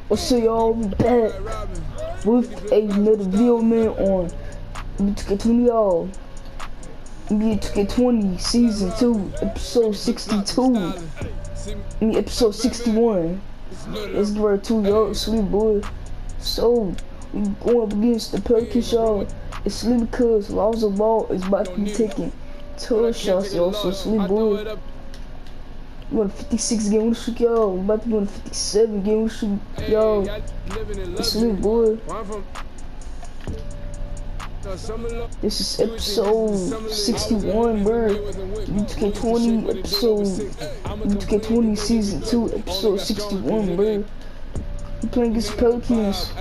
What's up, y'all? We back with another video, man, on NBA 2K20, y'all. NBA 2K20 Season 2, Episode 62. Episode 61. Let's get right to y'all, sleep, boy. So, we going up against the Pelicans, y'all. It's sleep because Lonzo Ball is about to be taking 12 shots, y'all. So, sleep, boy. We on a 56 game win streak, y'all. We about to be on a 57 game win streak, y'all. Sleep, boy. This is episode 61, bro. U2K20 episode, U2K20 season 2, episode 61, bro. We playing against Pelicans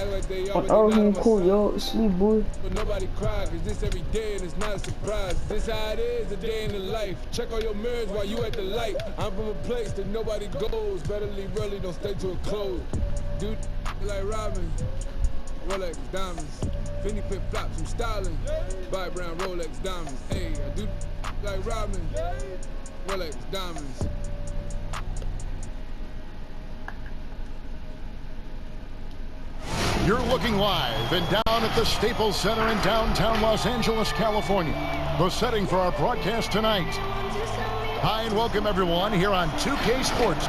on our home court, y'all. Sleep, boy. But nobody cry, cause this every day and it's not a surprise. This how it is, a day in the life. Check all your mirrors while you at the light. I'm from a place that nobody goes. Better leave early, don't stay till it close. Dude, like Robin, Rolex diamonds. Finny flip flops, I'm styling. Buy brown Rolex diamonds. Hey, I do like Robin, Rolex diamonds. You're looking live and down at the Staples Center in downtown Los Angeles, California. The setting for our broadcast tonight. Hi and welcome everyone here on 2K Sports.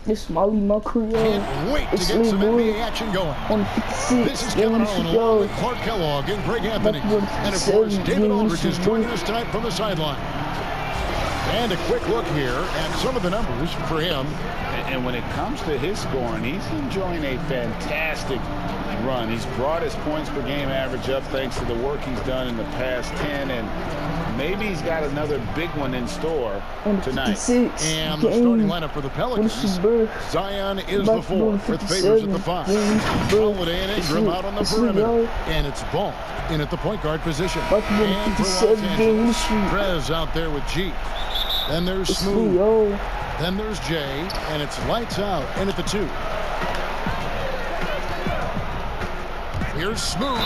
This Molly Mucker, Can't wait to get some NBA action going. On 56, This is Kevin Harlan along with Clark Kellogg and Greg Anthony. And of course, David Aldridge is joining us tonight from the sideline. And a quick look here at some of the numbers for him. And when it comes to his scoring, he's enjoying a fantastic run. He's brought his points per game average up thanks to the work he's done in the past 10, and maybe he's got another big one in store tonight. And the starting lineup for the Pelicans, Zion is the 4 with Favors at the 5. Holiday and Ingram out on the perimeter. And it's Ball in at the point guard position. And for Los Angeles, Prez out there with G. Then there's Smooth. Then there's Jay, and it's lights out in at the 2. Here's Smooth.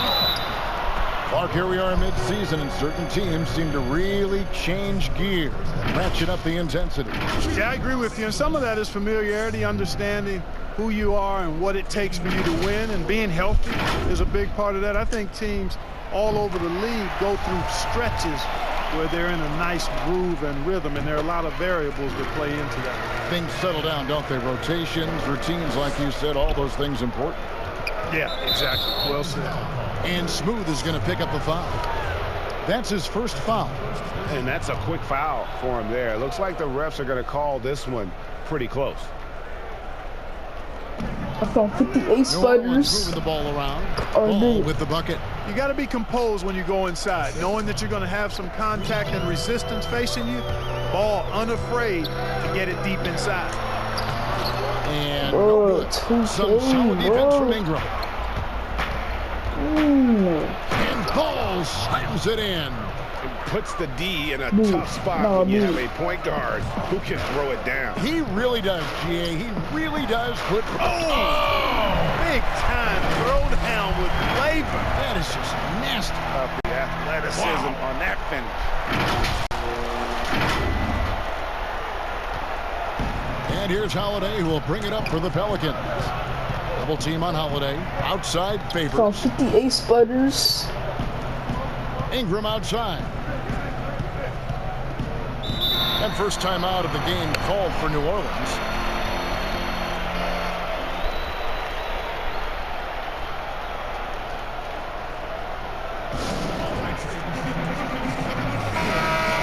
Clark, here we are mid-season, and certain teams seem to really change gears and ratchet up the intensity. Yeah, I agree with you. And some of that is familiarity, understanding who you are and what it takes for you to win, and being healthy is a big part of that. I think teams all over the league go through stretches where they're in a nice groove and rhythm, and there are a lot of variables that play into that. Things settle down, don't they? Rotations, routines, like you said, all those things important. Yeah, exactly. Well said. And Smooth is going to pick up the foul. That's his first foul. And that's a quick foul for him there. It looks like the refs are going to call this one pretty close. I found 58 spiders. Moving the ball around. Ball with the bucket. You got to be composed when you go inside, knowing that you're going to have some contact and resistance facing you. Ball unafraid to get it deep inside. And some solid defense from Ingram. And Ball slams it in. It puts the D in a tough spot when you have a point guard who can throw it down. He really does, GA. He really does put... Big time throwdown with flavor. That is just nasty. The athleticism on that finish. And here's Holiday, who will bring it up for the Pelicans. Double team on Holiday. Outside Favors. Found 58 spiders. Ingram outside. And first time out of the game called for New Orleans.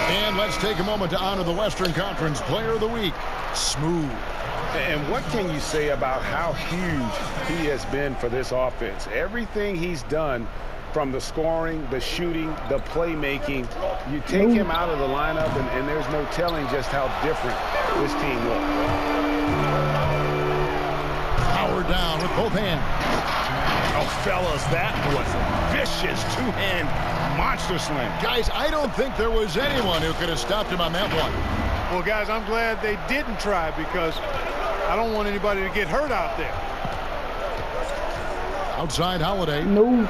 And let's take a moment to honor the Western Conference Player of the Week, Smooth. And what can you say about how huge he has been for this offense? Everything he's done, from the scoring, the shooting, the playmaking, you take him out of the lineup, and there's no telling just how different this team looks. Power down with both hands. Oh, fellas, that was a vicious two-hand monster slam. Guys, I don't think there was anyone who could have stopped him on that one. Well, guys, I'm glad they didn't try, because I don't want anybody to get hurt out there. Outside Holiday. No.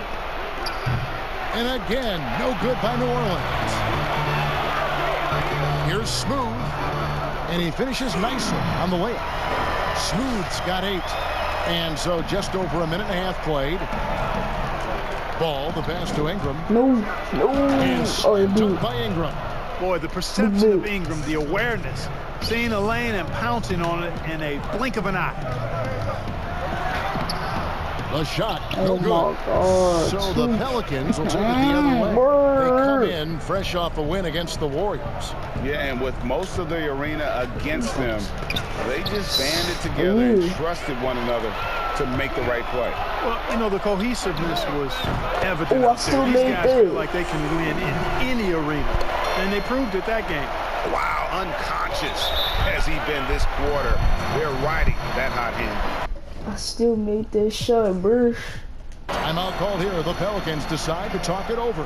And again, no good by New Orleans. Here's Smooth, and he finishes nicely on the layup. Smooth's got 8, and so just over a minute and a half played. Ball, the pass to Ingram. No. And took by Ingram. Boy, the perception of Ingram, the awareness, seeing a lane and pouncing on it in a blink of an eye. The shot, no good. My God. So the Pelicans will take it the other way. They come in fresh off a win against the Warriors. Yeah, and with most of the arena against them, they just banded together and trusted one another to make the right play. Well, you know, the cohesiveness was evident. I still These made guys that. feel like they can win in any arena, and they proved it that game. Wow, unconscious has he been this quarter. They're riding that hot hand. I still made that shot, bro. Timeout called here. The Pelicans decide to talk it over.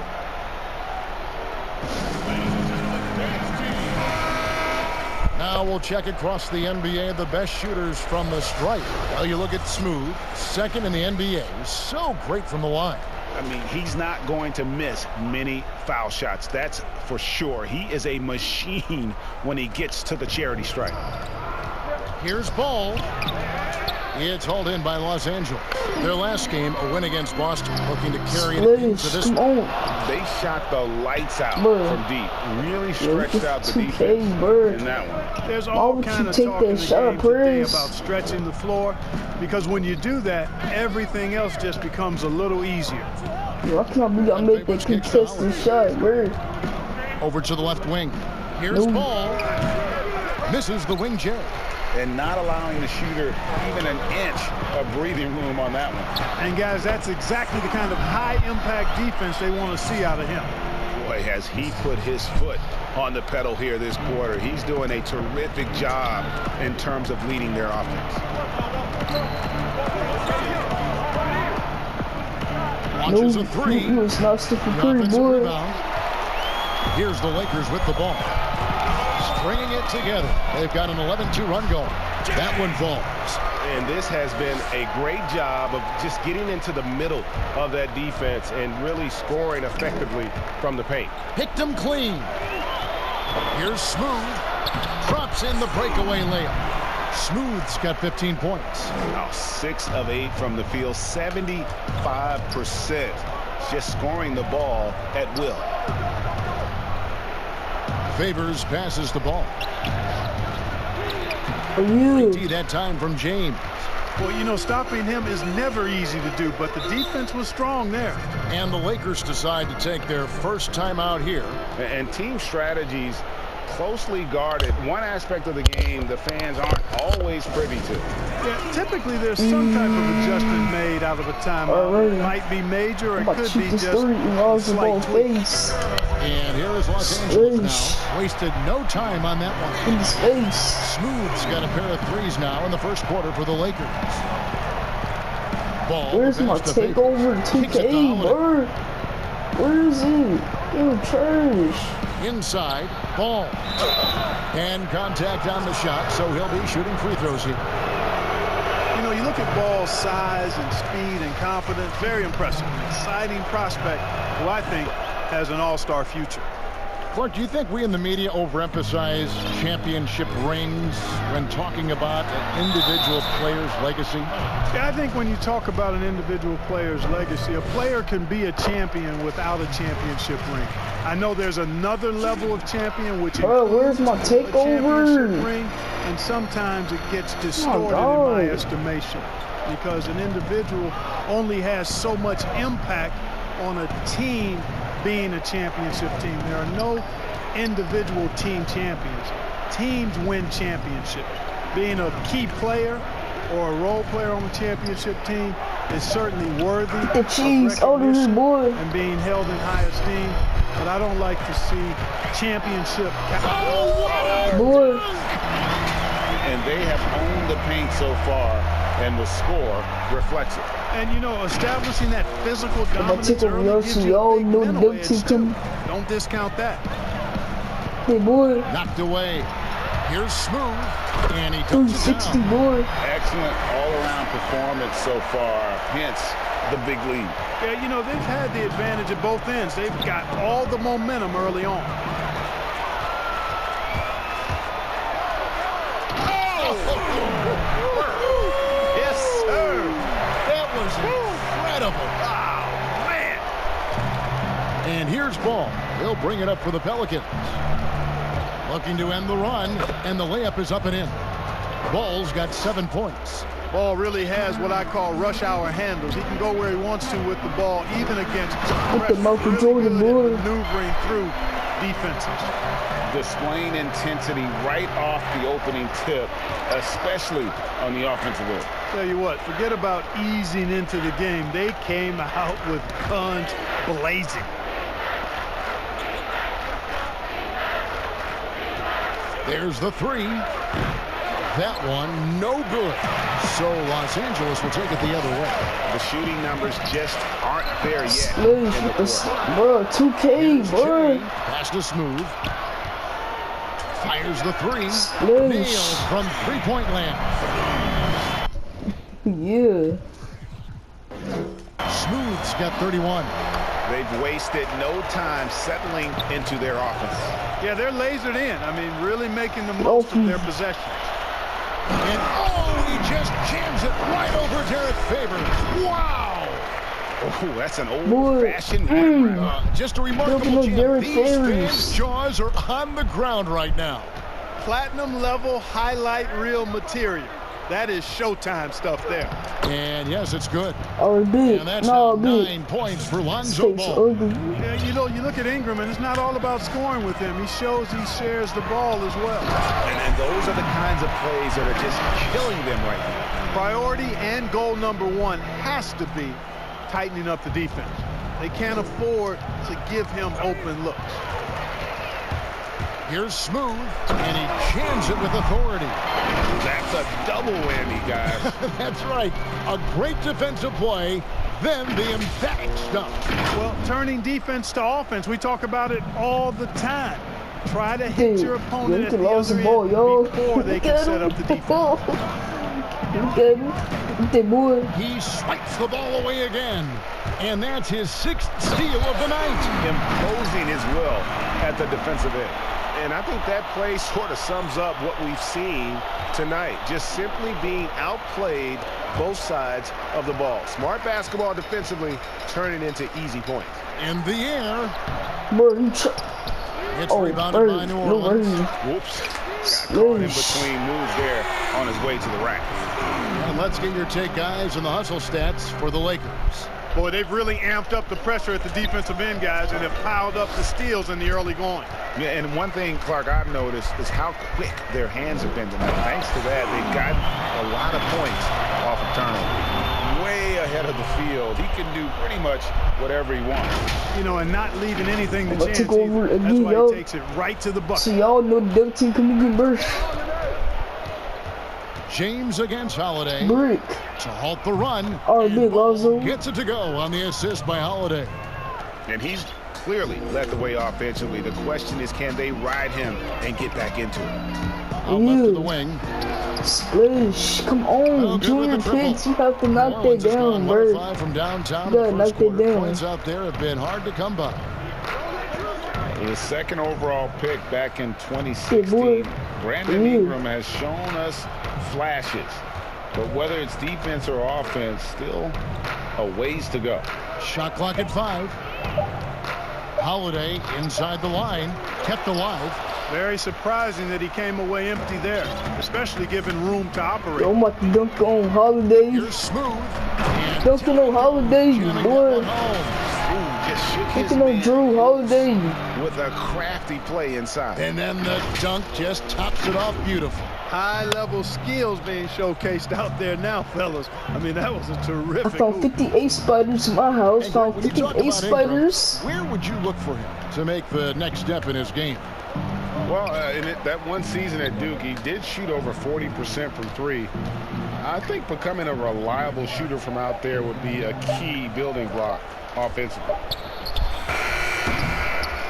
Now we'll check across the NBA the best shooters from the stripe. Well, you look at Smooth, second in the NBA. So great from the line. I mean, he's not going to miss many foul shots. That's for sure. He is a machine when he gets to the charity stripe. Here's Ball. It's hauled in by Los Angeles. Their last game, a win against Boston, looking to carry it into this one. They shot the lights out Bruh. from deep. Really stretched out the 2K, defense bruh. in that one. There's Why all would kind you of take talk in that the shot, game today Prince? about stretching the floor, because when you do that, everything else just becomes a little easier. Yo, I can't believe I made that contested shot, bro. Over to the left wing. Here's Ball. Misses the wing J. And not allowing the shooter even an inch of breathing room on that one. And guys, that's exactly the kind of high-impact defense they want to see out of him. Boy, has he put his foot on the pedal here this quarter. He's doing a terrific job in terms of leading their offense. Launches a three. He was not sticking pretty, Offensive boy. rebound. Here's the Lakers with the ball. Stringing it together. They've got an 11-2 run going. That one falls. And this has been a great job of just getting into the middle of that defense and really scoring effectively from the paint. Picked him clean. Here's Smooth. Drops in the breakaway layup. Smooth's got 15 points. Now 6 of 8 from the field, 75%. Just scoring the ball at will. Favors passes the ball. That time from James. Well, you know, stopping him is never easy to do, but the defense was strong there. And the Lakers decide to take their first time out here. And team strategies closely guarded. One aspect of the game the fans aren't always privy to. Yeah, typically there's some type of adjustment made out of a timeout. It might be major, or it could be just a slight tweak. And here is Los Angeles now. Wasted no time on that one. In his face. Smooth's got a pair of threes now in the first quarter for the Lakers. Ball. Where's my takeover 2K, bro? Where is it? Yo, trash. Inside, Ball. And contact on the shot, so he'll be shooting free throws here. You know, you look at Ball's size and speed and confidence, very impressive. An exciting prospect who I think has an all-star future. Clark, do you think we in the media overemphasize championship rings when talking about an individual player's legacy? Yeah, I think when you talk about an individual player's legacy, a player can be a champion without a championship ring. I know there's another level of champion, which where's my takeover ring, and sometimes it gets distorted in my estimation, because an individual only has so much impact on a team being a championship team. There are no individual team champions. Teams win championships. Being a key player or a role player on the championship team is certainly worthy of recognition and being held in high esteem. But I don't like to see championship. And they have owned the paint so far, and the score reflects it. And, you know, establishing that physical dominance early gives you a big mental edge too. Don't discount that. Hey, boy. Knocked away. Here's Smooth, and he took 360, boy. Excellent all-around performance so far, hence the big lead. Yeah, you know, they've had the advantage at both ends. They've got all the momentum early on. Here's Ball. He'll bring it up for the Pelicans. Looking to end the run, and the layup is up and in. Ball's got 7 points. Ball really has what I call rush hour handles. He can go where he wants to with the ball, even against pressure. Really good at maneuvering through defenses. Displaying intensity right off the opening tip, especially on the offensive end. Tell you what, forget about easing into the game. They came out with guns blazing. There's the three. That one, no good. So Los Angeles will take it the other way. The shooting numbers just aren't there yet. Bro, 2K, bro. Pass to Smooth. Fires the three. Nails from three-point land. Yeah. Smooth's got 31. They've wasted no time settling into their offense. Yeah, they're lasered in. I mean, really making the most of their possessions. And he just jams it right over Derek Favors. Wow! Oh, that's an old-fashioned just a remarkable jam. These fans' jaws are on the ground right now. Platinum level highlight reel material. That is Showtime stuff there. And yes, it's good. And that's 9 points for Lonzo Ball. Yeah, you know, you look at Ingram, and it's not all about scoring with him. He shows he shares the ball as well. And those are the kinds of plays that are just killing them right now. Priority and goal number one has to be tightening up the defense. They can't afford to give him open looks. Here's Smooth, and he jams it with authority. That's a double whammy, guys. That's right. A great defensive play, then the emphatic stuff. Well, turning defense to offense, we talk about it all the time. Try to hit your opponent at the other end before they can set up the defense. He swipes the ball away again. And that's his 6th steal of the night. Imposing his will at the defensive end. And I think that play sort of sums up what we've seen tonight. Just simply being outplayed both sides of the ball. Smart basketball defensively, turning into easy points. In the air. It's rebounded by New Orleans. Whoops. Got caught in between moves there on his way to the rack. And let's get your take, guys, on the hustle stats for the Lakers. Boy, they've really amped up the pressure at the defensive end, guys, and have piled up the steals in the early going. Yeah, and one thing, Clark, I've noticed is how quick their hands have been tonight. Thanks to that, they've gotten a lot of points off of turnover. Way ahead of the field. He can do pretty much whatever he wants. You know, and not leaving anything to chance. That's why he takes it right to the bucket. So y'all know the other team can get burst. James against Holiday. Brick. To halt the run. Big Lonzo. Gets it to go on the assist by Holiday. And he's clearly led the way offensively. The question is, can they ride him and get back into it? Out left to the wing. Splish. Come on, Junior Pitts. You have to knock that down, bro. 5 from downtown. You gotta knock that down. Points out there have been hard to come by. The second overall pick back in 2016. Brandon Ingram has shown us flashes. But whether it's defense or offense, still a ways to go. Shot clock at 5. Holiday inside the line, kept alive. Very surprising that he came away empty there, especially given room to operate. I'm about to dunk on Holiday. You're Smooth. Dunking on Holiday, boy. Just shook his Dunking on Drew Holiday. With a crafty play inside. And then the dunk just tops it off beautiful. High-level skills being showcased out there now, fellas. I mean, that was a terrific I found 58 spiders in my house. Hey, Found 58 spiders. Where would you look for him to make the next step in his game? Well, in that one season at Duke, he did shoot over 40% from 3. I think becoming a reliable shooter from out there would be a key building block offensively.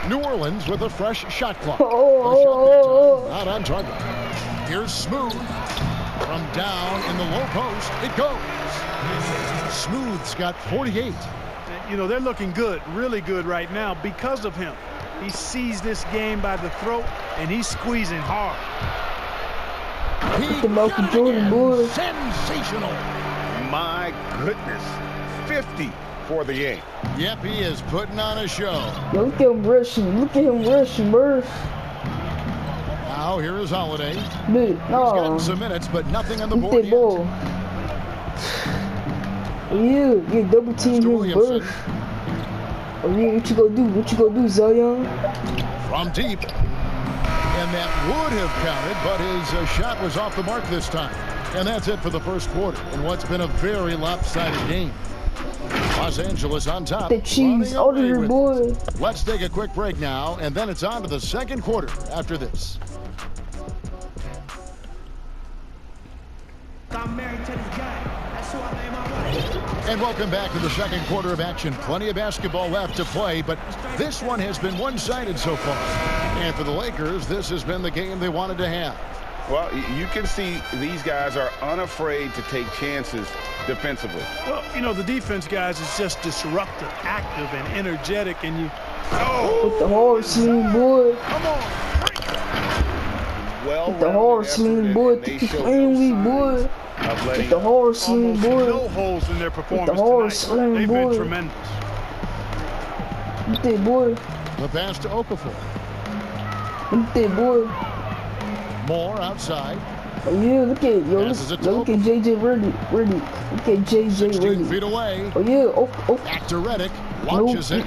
New Orleans with a fresh shot clock. Not on target. Here's Smooth. From down in the low post, it goes. Smooth's got 48. You know, they're looking good, really good right now because of him. He sees this game by the throat, and he's squeezing hard. He got it again. Sensational. My goodness. 50 for the game. Yep, he is putting on a show. Yo, look at him rushing. Look at him rushing, bro. Now, here is Holiday. Dude, no. He's gotten some minutes, but nothing on the Look board that yet. ball. Yeah, double team him, bro. Oh yeah, what you gonna do? What you gonna do, Zion? From deep. And that would have counted, but his shot was off the mark this time. And that's it for the first quarter in what's been a very lopsided game. Los Angeles on top. The cheese out of here, boy. Let's take a quick break now, and then it's on to the second quarter after this. I'm married to this guy. That's who I name my wife. And welcome back to the second quarter of action. Plenty of basketball left to play, but this one has been one-sided so far. And for the Lakers, this has been the game they wanted to have. Well, you can see these guys are unafraid to take chances defensively. Well, you know, the defense, guys, is just disruptive, active, and energetic, and you... With the hard swing, boy. Come on. Well, With the hard swing, boy. Take it cleanly, boy. With the hard swing, boy. No holes in their performance With the hard tonight. swing, They've boy. been tremendous. Look that, boy. The pass to Okafor. Look that, boy. Moore outside. Oh yeah, look at yo, Passes it to look at JJ Redick. Look at JJ 16 feet Redick. away. Oh yeah, oh. Back to Redick. No, Launches it.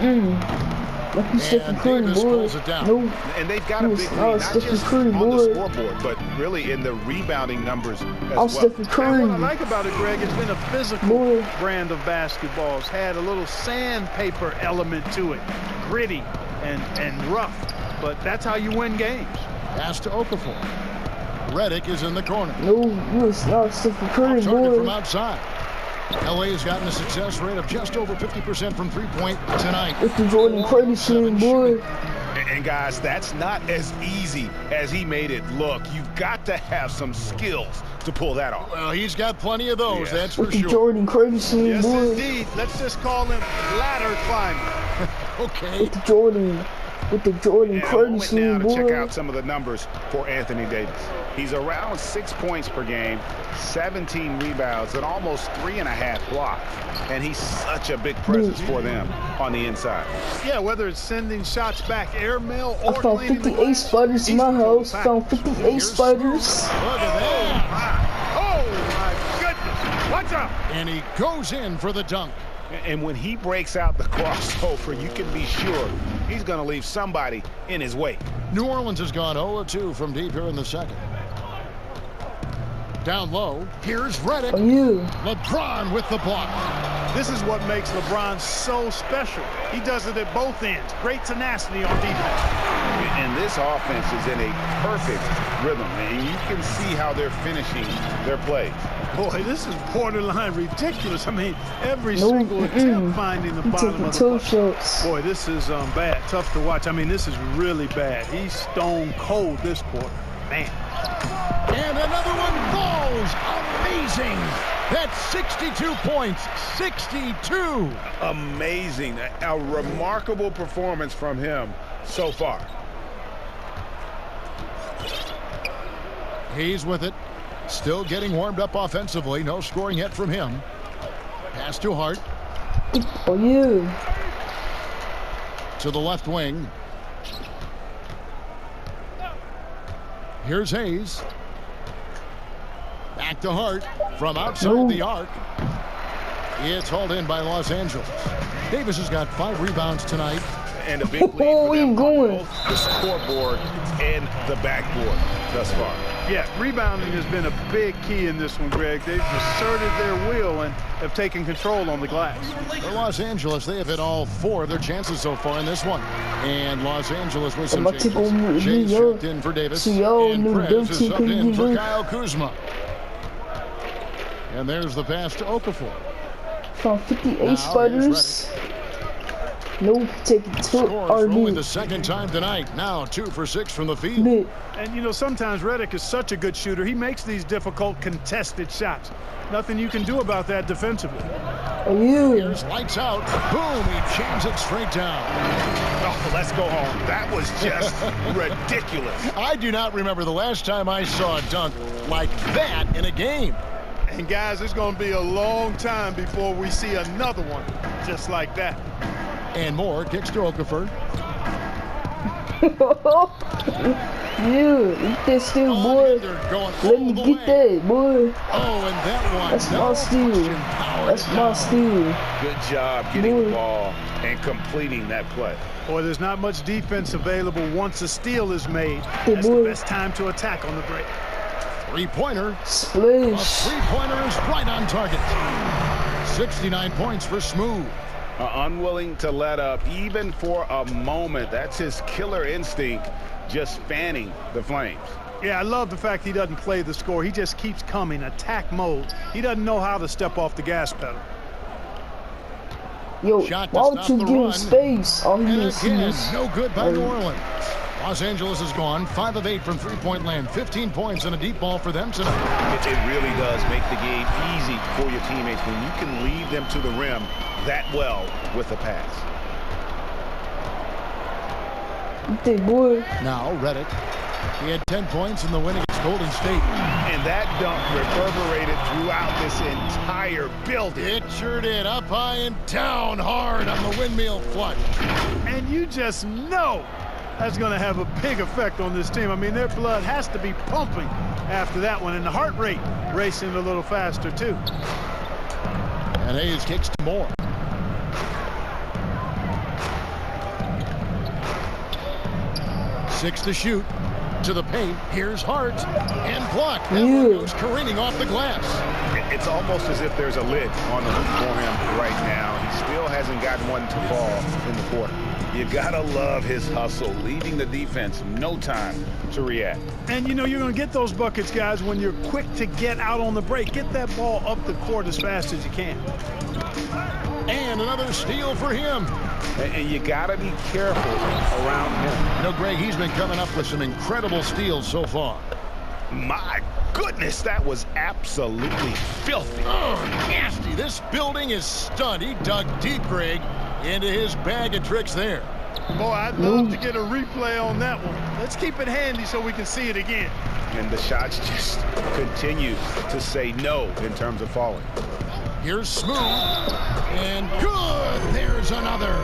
Like you Stephen Curry, Davis boy. pulls it down. No. And they've got a big lead, not Stephen just Curry, on the boy. scoreboard, but really in the rebounding numbers as I'm well. Stephen And Curry. what I like about it, Greg, it's been a physical Boy. brand of basketball. It's had a little sandpaper element to it. Gritty and rough. But that's how you win games. Pass to Okafor. Redick is in the corner. No, you was not Stephen Curry, Target from boy. outside. LA has gotten a success rate of just over 50% from three-point tonight. It's the Jordan Crazy swing, boy. And guys, that's not as easy as he made it look. You've got to have some skills to pull that off. Well, he's got plenty of those, Yeah. that's for With the sure. Jordan Crazy swing, Yes, boy. indeed. Let's just call him ladder climber. Okay. With the Jordan And a Crazy moment now swing, to check boy. out some of the numbers for Anthony Davis. He's around 6 points per game, 17 rebounds, and almost 3.5 blocks. And he's such a big presence for them on the inside. Yeah, whether it's sending shots back airmail I or found cleaning the 58 glass, spiders in he's my the total house. package. Found 58 spiders. Look at that. Oh, my goodness. Watch out. And he goes in for the dunk. And when he breaks out the crossover, you can be sure he's going to leave somebody in his wake. New Orleans has gone 0-2 from deep here in the second. Down low, here's Redick. Oh yeah. LeBron with the block. This is what makes LeBron so special. He does it at both ends. Great tenacity on defense. And this offense is in a perfect rhythm, and you can see how they're finishing their plays. Boy, this is borderline ridiculous. I mean, every No, single attempt finding the He bottom taking of the two bucket. shots. Boy, this is bad. Tough to watch. I mean, this is really bad. He's stone cold this quarter. Man. And another one falls. Amazing. That's 62 points. 62. Amazing. A remarkable performance from him so far. He's with it. Still getting warmed up offensively. No scoring yet from him. Pass to Hart. Oh yeah. To the left wing. Here's Hayes. Back to Hart from outside the arc. It's hauled in by Los Angeles. Davis has got 5 rebounds tonight. And a big lead Oh, for where them you on going? both the scoreboard and the backboard thus far. Yeah, rebounding has been a big key in this one, Greg. They've asserted their will and have taken control on the glass. For Los Angeles, they have hit all 4 of their chances so far in this one. And Los Angeles with some changes. Jay's checked in for Davis. And Prez is subbed in for Kyle Kuzma. And there's the pass to Okafor. Found 58 Now spiders. No, take it to Scored for only the RD. second time tonight. Now 2 for 6 from the field. And, you know, sometimes Redick is such a good shooter. He makes these difficult contested shots. Nothing you can do about that defensively. Oh yeah. Here's lights out. Boom, he jams it straight down. Oh, let's go home. That was just ridiculous. I do not remember the last time I saw a dunk like that in a game. And, guys, it's going to be a long time before we see another one just like that. And Moore kicks to Okafor. Yeah, get that steal, boy. Let me get that, boy. Oh, and that one. That's my steal. That's my steal. Good job getting the ball and completing that play. Boy, there's not much defense available once a steal is made. That's the best time to attack on the break. Three-pointer. Splash. A three-pointer is right on target. 69 points for Smooth. Unwilling to let up even for a moment. That's his killer instinct, just fanning the flames. Yeah, I love the fact he doesn't play the score. He just keeps coming, attack mode. He doesn't know how to step off the gas pedal. Yo, why don't you give him space? Oh, he and again, no good by New Orleans. Los Angeles is gone 5 of 8 from three-point land. 15 points and a deep ball for them tonight. It really does make the game easy for your teammates when you can lead them to the rim that well with a pass. Hey, boy. Now, Reddick. He had 10 points in the win against Golden State. And that dunk reverberated throughout this entire building. It sure did. Up high and down hard on the windmill flush. And you just know that's going to have a big effect on this team. I mean, their blood has to be pumping after that one, and the heart rate racing a little faster, too. And Hayes kicks to Moore. Six to shoot. To the paint. Here's Hart. And blocked. That one goes careening off the glass. It's almost as if there's a lid on the hoop for him right now. He still hasn't gotten one to fall in the quarter. You gotta love his hustle, leaving the defense no time to react. And you know you're gonna get those buckets, guys, when you're quick to get out on the break. Get that ball up the court as fast as you can. And another steal for him. And you gotta be careful around him. You know, Greg, he's been coming up with some incredible steals so far. My goodness, that was absolutely filthy. Oh, nasty. This building is stunned. He dug deep, Greg, into his bag of tricks there. Boy, I'd love to get a replay on that one. Let's keep it handy so we can see it again. And the shots just continue to say no in terms of falling. Here's Smooth. And good. There's another.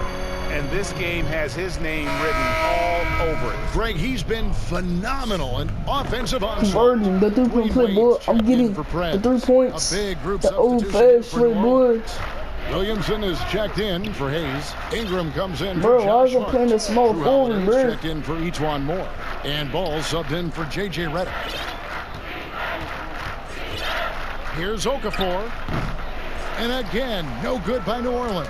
And this game has his name written all over it. Greg, he's been phenomenal in offensive onslaught. The three-point play, boy. I'm getting the 3 points. A big group the old-fashioned boy. Williamson is checked in for Hayes. Ingram comes in bro, for why is he playing a small forward, bro? Checked in for Ejuan Moore. And Ball subbed in for J.J. Reddick. Here's Okafor. And again, no good by New Orleans.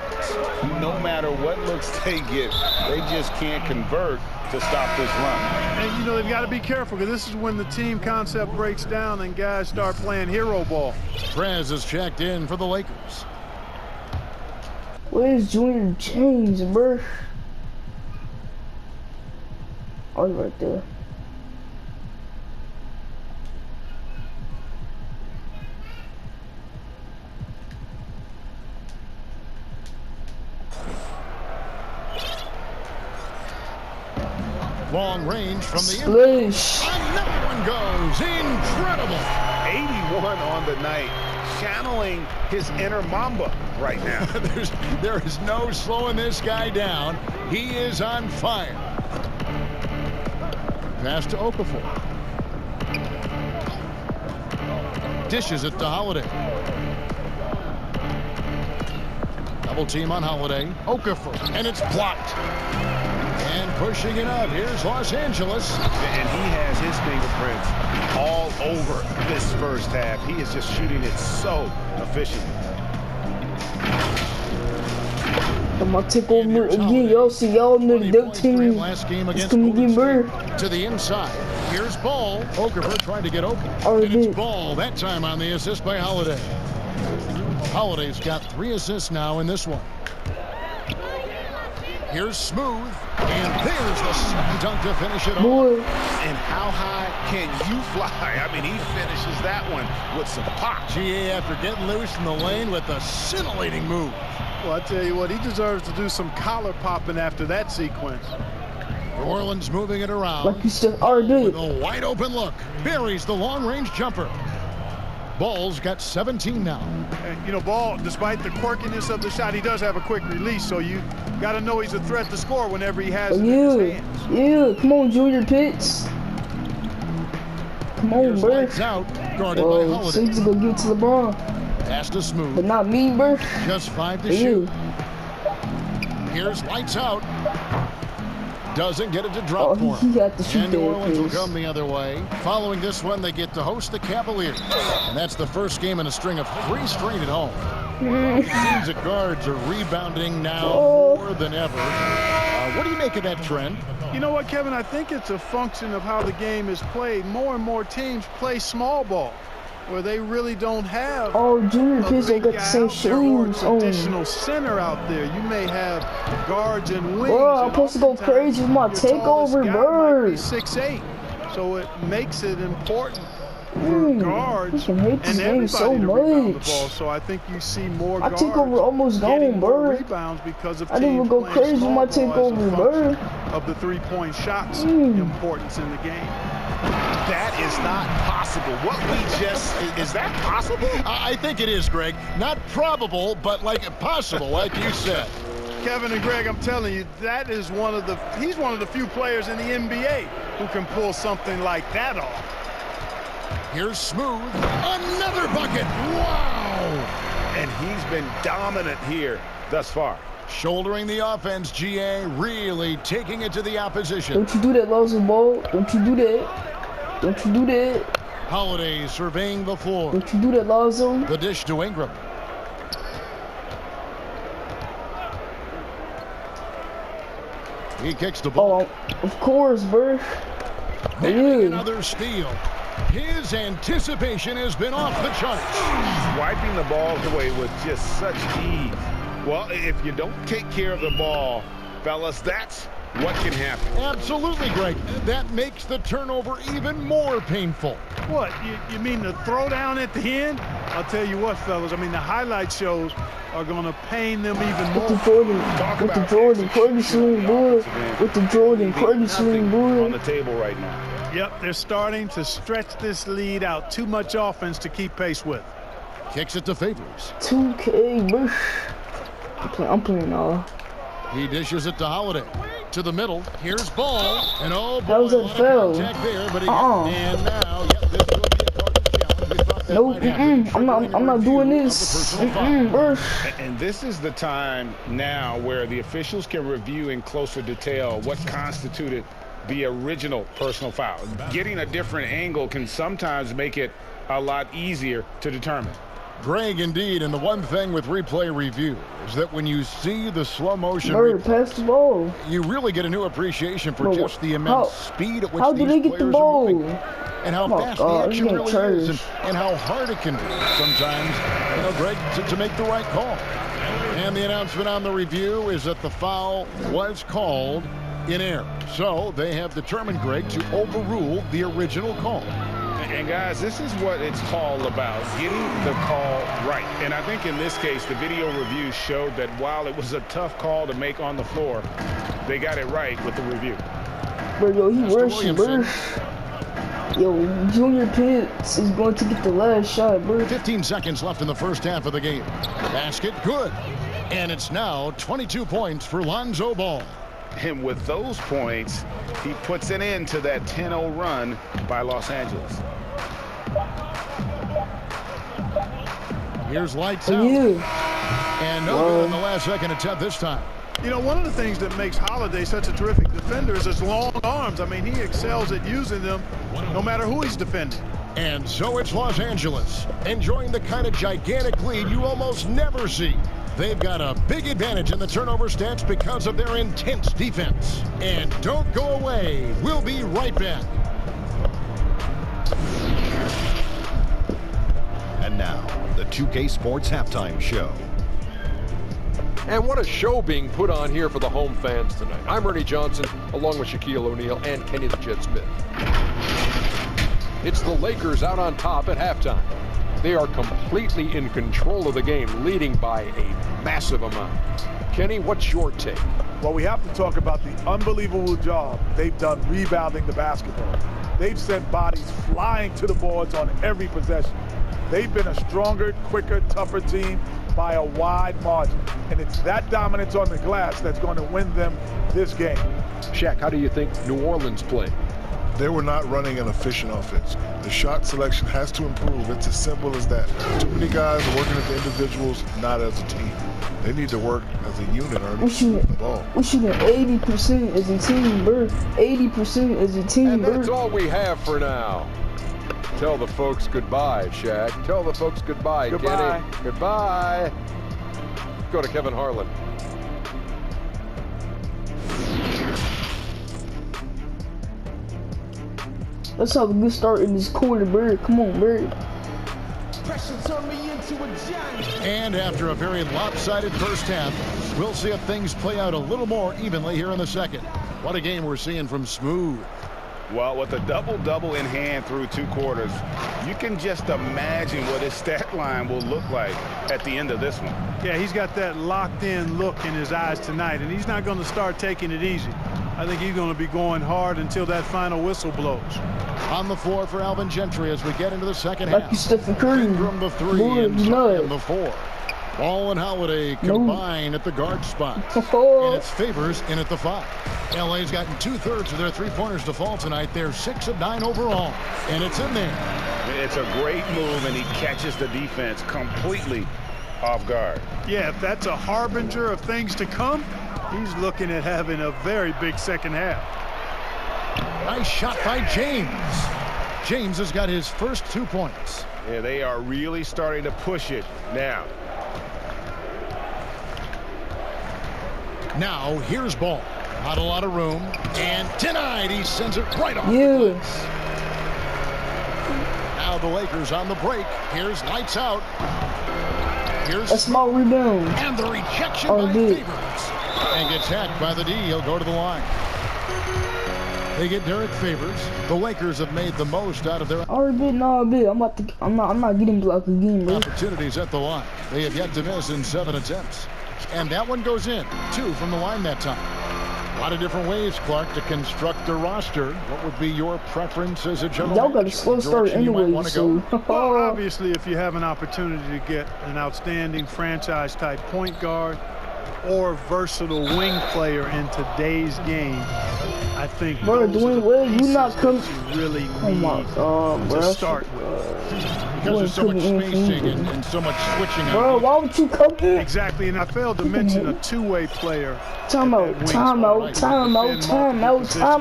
No matter what looks they get, they just can't convert to stop this run. And, you know, they've got to be careful because this is when the team concept breaks down and guys start playing hero ball. Prez is checked in for the Lakers. Where's Junior James, bro? Oh, he's right there. Long range from the splash. Another one goes. Incredible. 81 on the night. Channeling his inner Mamba right now. There is no slowing this guy down. He is on fire. Pass to Okafor. Dishes it to Holiday. Double team on Holiday. Okafor. And it's blocked. And pushing it up. Here's Los Angeles. And he has his fingerprints all over this first half. He is just shooting it so efficiently. I'm gonna take over again. Y'all see y'all know the team. Last game against to the inside. Here's Ball. Okafor trying to get open. And it's Ball that time on the assist by Holiday. Holiday's got 3 assists now in this one. Here's Smooth, and there's the slam dunk to finish it off. And how high can you fly? I mean, he finishes that one with some pop. GA after getting loose in the lane with a scintillating move. Well, I tell you what, he deserves to do some collar popping after that sequence. New Orleans moving it around. Like you said, already. With a wide open look. Buries the long-range jumper. Ball's got 17 now. And, you know, Ball, despite the quirkiness of the shot, he does have a quick release, so you got to know he's a threat to score whenever he has it in his hands. Yeah, come on, Junior Pitts. Come on, bro. Out, guarded by Holiday. Seems to go give it to LeBron. Pass to Smooth. But not me, bro. Just 5 to shoot. Here's lights out. Doesn't get it to drop for him. He got to shoot. And New Orleans will come the other way. Following this one, they get to host the Cavaliers. And that's the first game in a string of 3 straight at home. Teams at guards are rebounding now more than ever. What do you make of that trend? You know what, Kevin? I think it's a function of how the game is played. More and more teams play small ball, where they really don't have Junior Pitts got the same shoes on. Traditional center out there. You may have guards and wings. Bro, I'm supposed to go crazy with my takeover, bro. 6'8", so it makes it important for guards I hate this game so much. So I think you see more guards. My takeover almost gone, bro. Rebounds because of I didn't even go crazy with my takeover, bro. Of the 3-point shots, importance in the game. That is not possible. What we just, is that possible? I think it is, Greg. Not probable, but like possible, like you said. Kevin and Greg, I'm telling you, that is he's one of the few players in the NBA who can pull something like that off. Here's Smooth. Another bucket. Wow. And he's been dominant here thus far. Shouldering the offense, GA really taking it to the opposition. Don't you do that, Lonzo Ball. Don't you do that. Don't you do that. Holiday surveying the floor. Don't you do that, Lonzo. The dish to Ingram. He kicks the ball. Of course, bro. Another steal. His anticipation has been off the charts. Wiping the balls away with just such ease. Well, if you don't take care of the ball, fellas, that's what can happen. Absolutely, Greg. That makes the turnover even more painful. What, you mean the throwdown at the end? I'll tell you what, fellas, I mean, the highlight shows are going to pain them even more. With the Jordan, Ferguson, boy. With the Jordan, Ferguson, boy. On the table right now. Yep, they're starting to stretch this lead out. Too much offense to keep pace with. Kicks it to Favors. 2K, bro. I'm playing all. He dishes it to Holiday. To the middle. Here's Ball. And oh boy, that was a foul. There, but and now, this will be a part of the challenge. We thought that nope, I'm not doing this. Bro. And this is the time now where the officials can review in closer detail what constituted the original personal foul. Getting a different angle can sometimes make it a lot easier to determine. Greg, indeed, and the one thing with replay review is that when you see the slow motion pass the ball, you really get a new appreciation for just the immense speed at which how do they get the ball? Are moving, and how fast the action really is, and how hard it can be sometimes, Greg, to make the right call. And the announcement on the review is that the foul was called in error. So they have determined, Greg, to overrule the original call. And guys, this is what it's all about, getting the call right. And I think in this case, the video review showed that while it was a tough call to make on the floor, they got it right with the review. Bro, yo, he rushing, bro. Yo, Junior Pitts is going to get the last shot, bro. 15 seconds left in the first half of the game. Basket good. And it's now 22 points for Lonzo Ball. And with those points, he puts an end to that 10-0 run by Los Angeles. Here's lights out. And no good in the last second attempt this time. You know, one of the things that makes Holiday such a terrific defender is his long arms. I mean, he excels at using them no matter who he's defending. And so it's Los Angeles, enjoying the kind of gigantic lead you almost never see. They've got a big advantage in the turnover stats because of their intense defense. And don't go away. We'll be right back. And now, the 2K Sports Halftime Show. And what a show being put on here for the home fans tonight. I'm Ernie Johnson, along with Shaquille O'Neal and Kenny the Jet Smith. It's the Lakers out on top at halftime. They are completely in control of the game, leading by a massive amount. Kenny, what's your take? Well, we have to talk about the unbelievable job they've done rebounding the basketball. They've sent bodies flying to the boards on every possession. They've been a stronger, quicker, tougher team by a wide margin. And it's that dominance on the glass that's going to win them this game. Shaq, how do you think New Orleans played? They were not running an efficient offense. The shot selection has to improve. It's as simple as that. Too many guys are working as individuals, not as a team. They need to work as a unit or shoot the ball. We're shooting 80% as a team, bro. 80% as a team, And bro. that's all we have for now. Tell the folks goodbye, Shaq. Tell the folks goodbye, Goodbye. Kenny. Goodbye. Go to Kevin Harlan. Let's have a good start in this quarter, bro. Come on, bro. And after a very lopsided first half, we'll see if things play out a little more evenly here in the second. What a game we're seeing from Smooth. Well, with a double-double in hand through 2 quarters, you can just imagine what his stat line will look like at the end of this one. Yeah, he's got that locked-in look in his eyes tonight, and he's not going to start taking it easy. I think he's going to be going hard until that final whistle blows. On the floor for Alvin Gentry as we get into the second half. Like you, Stephen Curry. Ingram the 3 Boy, and Zion the 4. Ball and Holiday combine at the guard spot. And it's Favors in at the 5. LA's gotten 2/3 of their 3-pointers to fall tonight. They're 6 of 9 overall. And it's in there. It's a great move, and he catches the defense completely off guard. Yeah, if that's a harbinger of things to come, he's looking at having a very big second half. Nice shot by James. James has got his first 2 points. Yeah, they are really starting to push it now. Now, here's Ball. Not a lot of room. And denied. He sends it right off. Yes. Now the Lakers on the break. Here's lights out. Here's a small rebound. And the rejection by Favors. And gets hacked by the D. He'll go to the line. They get Derek Favors. The Lakers have made the most out of their I'm not getting blocked again, bro. Opportunities at the line. They have yet to miss in 7 attempts. And that one goes in. 2 from the line that time. A lot of different ways, Clark, to construct a roster. What would be your preference as a general? Y'all got a slow start anyway, so. Well, obviously, if you have an opportunity to get an outstanding franchise-type point guard or versatile wing player in today's game, I think bro, Dwayne Wade, you not coming. Really oh my God, bro. To start with. Because there's so much spacing and so much switching. Bro, why would you come in? Exactly, and I failed to mention a two-way player. Timeout.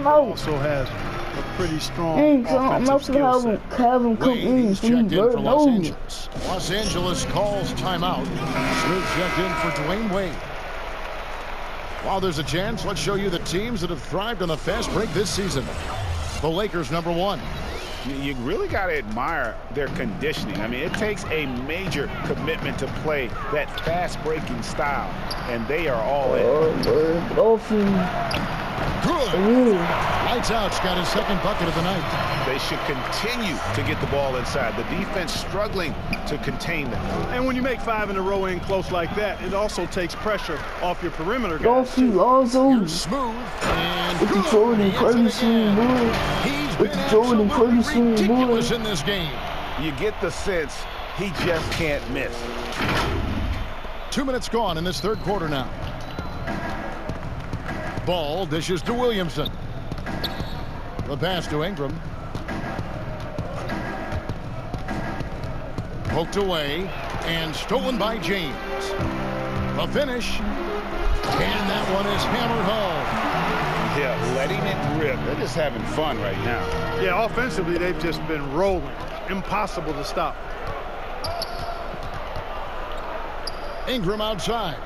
Also has a pretty strong offensive skill set. Have him come in, checked in for Los Angeles. Los Angeles calls timeout. Smith checked in for Dwayne Wade. While there's a chance, let's show you the teams that have thrived on the fast break this season. The Lakers, number 1. You really got to admire their conditioning. I mean, it takes a major commitment to play that fast-breaking style, and they are all in. Good. Lights out's got his second bucket of the night. They should continue to get the ball inside. The defense struggling to contain them. And when you make 5 in a row in close like that, it also takes pressure off your perimeter guys. Dolphy, Lonzo. Smooth. And with the Jordan Curry swing, boy. With the Jordan Curry swing, boy. In this game. You get the sense he just can't miss. 2 minutes gone in this third quarter now. Ball dishes to Williamson. The pass to Ingram. Poked away and stolen by James. The finish. And that one is hammered home. Yeah, letting it rip. They're just having fun right now. Yeah, offensively, they've just been rolling. Impossible to stop. Ingram outside.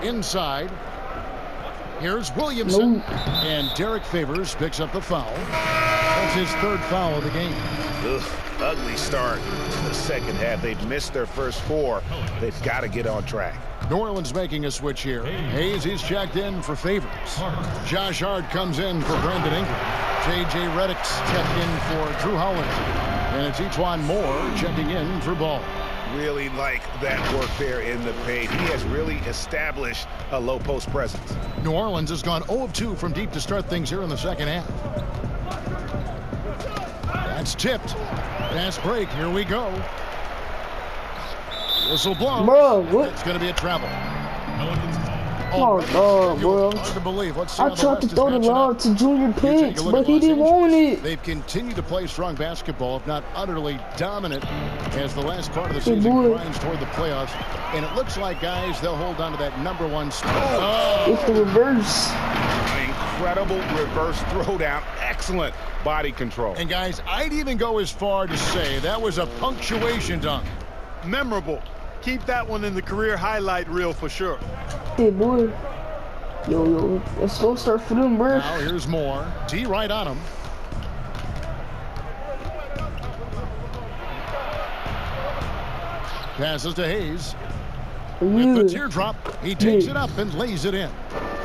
Inside. Here's Williamson. And Derek Favors picks up the foul. That's his 3rd foul of the game. Ugh, ugly start to the second half. They've missed their first 4. They've got to get on track. New Orleans making a switch here. Hayes, he's checked in for Favors. Josh Hart comes in for Brandon Ingram. J.J. Redick's checked in for Drew Howard. And it's Etuan Moore checking in for Ball. really like that work there in the paint. He has really established a low post presence. New Orleans has gone 0 of 2 from deep to start things here in the second half. That's tipped. Fast break. Here we go. Whistle blown. Bro, what? It's going to be a travel. Oh, bro. Hard to believe. Let's see I how the tried to West is throw the matching lob up. to Junior Pitts, Take a look but at he Los didn't Angeles. want it. They've continued to play strong basketball, if not utterly dominant, as the last part of the Hey, season boy. grinds toward the playoffs. And it looks like, guys, they'll hold on to that #1 spot. It's the reverse. Incredible reverse throwdown. Excellent body control. And, guys, I'd even go as far to say that was a punctuation dunk. Memorable. Keep that one in the career highlight reel for sure. Hey, boy. Yo, let's go start for them, bro. Now here's more. T right on him. Passes to Hayes. With the teardrop, he takes it up and lays it in.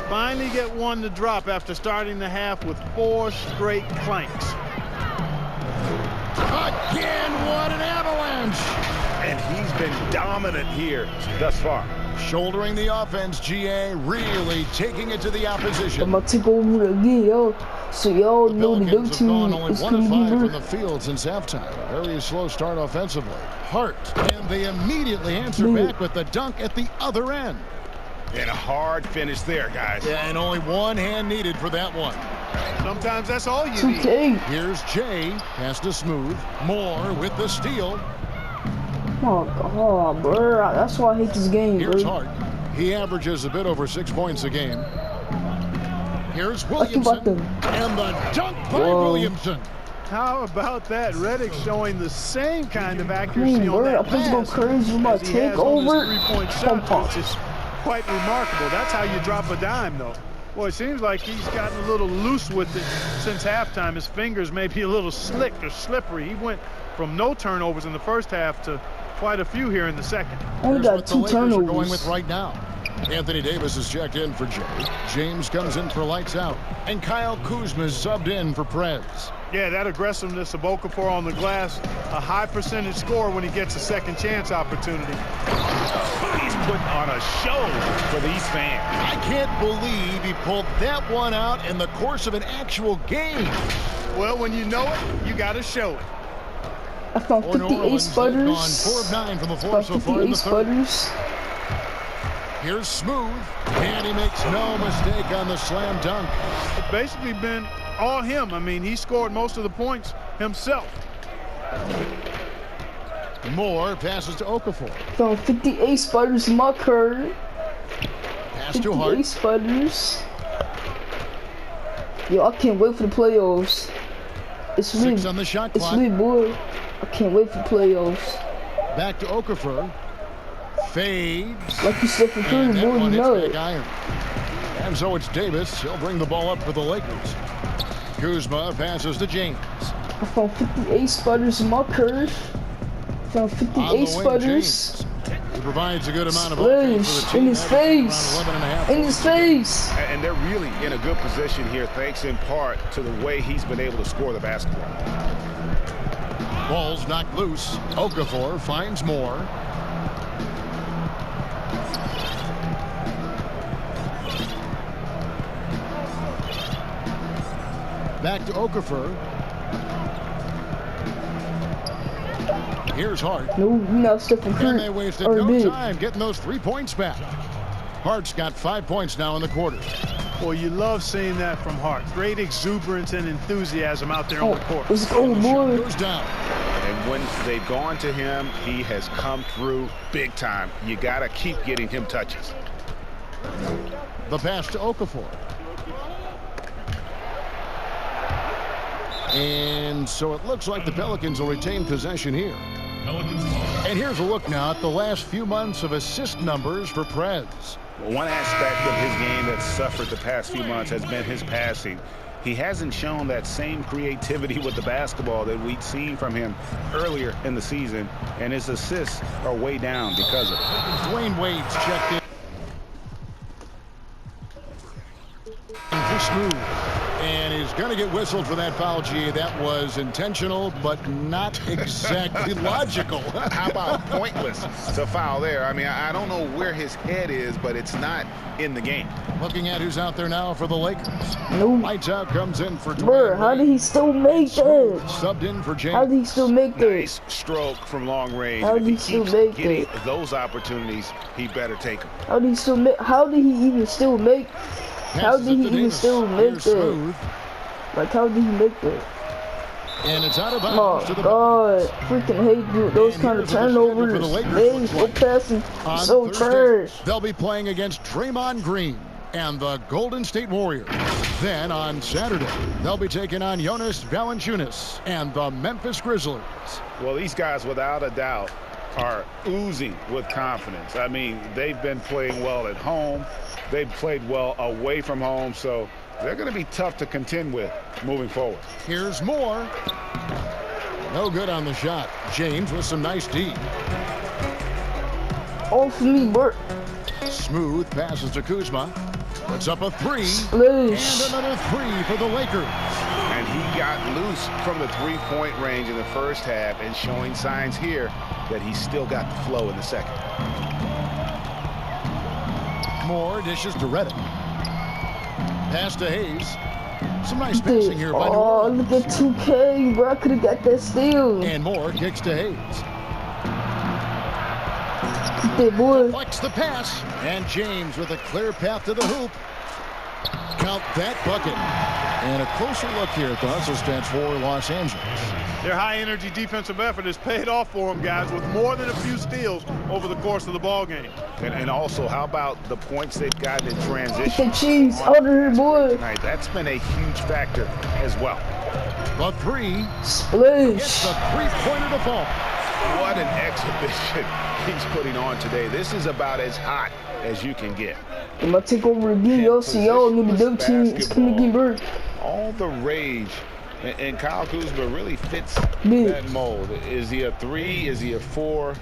Finally get one to drop after starting the half with 4 straight clanks. Again, what an avalanche! And he's been dominant here thus far. Shouldering the offense, GA really taking it to the opposition. I'm about to take over again, yo. So y'all know the Pelicans have team gone only is 1 of gonna 5 be from the field since halftime. Very slow start offensively. Hart, and they immediately answer back with the dunk at the other end. And a hard finish there, guys. Yeah, and only one hand needed for that one. Sometimes that's all you 2K. need. Here's Jay, pass to Smooth. Moore with the steal. Oh, God, bro. That's why I hate this game, Here's bro. Hart. He averages a bit over 6 points a game. Here's Lucky about Williamson. them. And the dunk by Whoa. Williamson. How about that? Reddick showing the same kind of accuracy on Bro, that I'm supposed to go pass crazy with my as he has on takeover. his three-point shot, which is quite remarkable. That's how you drop a dime, though. Boy, it seems like he's gotten a little loose with it since halftime. His fingers may be a little slick or slippery. He went from no turnovers in the first half to quite a few here in the second. Only Here's got what the 2 Lakers are going turnovers. with right now. Anthony Davis is checked in for Jay. James comes in for lights out. And Kyle Kuzma is subbed in for Prez. Yeah, that aggressiveness of Okafor on the glass, a high percentage score when he gets a second chance opportunity. He's putting on a show for these fans. I can't believe he pulled that one out in the course of an actual game. Well, when you know it, you got to show it. I found For New 58 Orleans, they've sputters. gone 4 of 9 from the floor Found so far in 58 the third. sputters. Here's Smooth, and he makes no mistake on the slam dunk. It's basically been all him. I mean, he scored most of the points himself. Moore passes to Okafor. Found 58 sputters in my curve. Pass to 58 Hart. sputters. Yo, I can't wait for the playoffs. It's 6 lit. on the shot It's clock. lit, boy. I can't wait for the playoffs. Back to Okafor. Fades. Like you said for Curry, And that boy, one you hits know back it. iron. And so it's Davis. He'll bring the ball up for the Lakers. Kuzma passes to James. I found 58 sputters in my curve. Found On 58 the wing, sputters. James. He provides a good amount of offense for the Splash team. in his averaging face. around 11.5 In his face. And they're really in a good position here, thanks in part to the way he's been able to score the basketball. Ball's knocked loose. Okafor finds more. Back to Okafor. Here's Hart. No, you're not Stephen Curry. And they wasted or no big. time getting those 3 points back. Hart's got 5 points now in the quarter. Well, you love seeing that from Hart. Great exuberance and enthusiasm out there on the court. Let's go, The shot boy. goes down. And when they've gone to him, he has come through big time. You got to keep getting him touches. The pass to Okafor. And so it looks like the Pelicans will retain possession here. And here's a look now at the last few months of assist numbers for Prez. Well, one aspect of his game that's suffered the past few months has been his passing. He hasn't shown that same creativity with the basketball that we'd seen from him earlier in the season, and his assists are way down because of it. Dwayne Wade's checked in. For Smooth. And he's going to get whistled for that foul, G. That was intentional, but not exactly logical. How about pointless to foul there? I mean, I don't know where his head is, but it's not in the game. Looking at who's out there now for the Lakers. Nope. Lights out comes in for Bro, how did he still make that? Subbed in for James. How did he still make that? Nice stroke from long range. How did he still make getting that? those opportunities, he better take them. How did he still make? How did he even still make? How did he even still make that? Like, how did he make that? And it's out of bounds. Oh God, freaking hate those kind of turnovers. They so passing, so trash. They'll be playing against Draymond Green and the Golden State Warriors. Then on Saturday, they'll be taking on Jonas Valanciunas and the Memphis Grizzlies. Well, these guys, without a doubt, are oozing with confidence. I mean, they've been playing well at home. They've played well away from home, so they're going to be tough to contend with moving forward. Here's more. No good on the shot. James with some nice D. Off me, Bert. Smooth passes to Kuzma. Puts up a three. Splish. And another three for the Lakers. And he got loose from the three-point range in the first half and showing signs here that he's still got the flow in the second. More dishes to Reddick. Pass to Hayes. Some nice passing here by New Oh, Orleans. look at 2K, bro. I could have got that steal. And more kicks to Hayes. That boy. Deflects the pass. And James with a clear path to the hoop. Count that bucket. And a closer look here at the hustle stats for Los Angeles. Their high-energy defensive effort has paid off for them, guys, with more than a few steals over the course of the ball game. And also, how about the points they've gotten in transition? The cheese out of here, boy. Tonight. That's been a huge factor as well. The three. Splish. Gets the three-pointer to fall. What an exhibition he's putting on today. This is about as hot as you can get. I'm going to take over again. Y'all see y'all in the double team. It's coming again, Bert. All the rage. And Kyle Kuzma really fits that mold. Is he a 3? Is he a 4?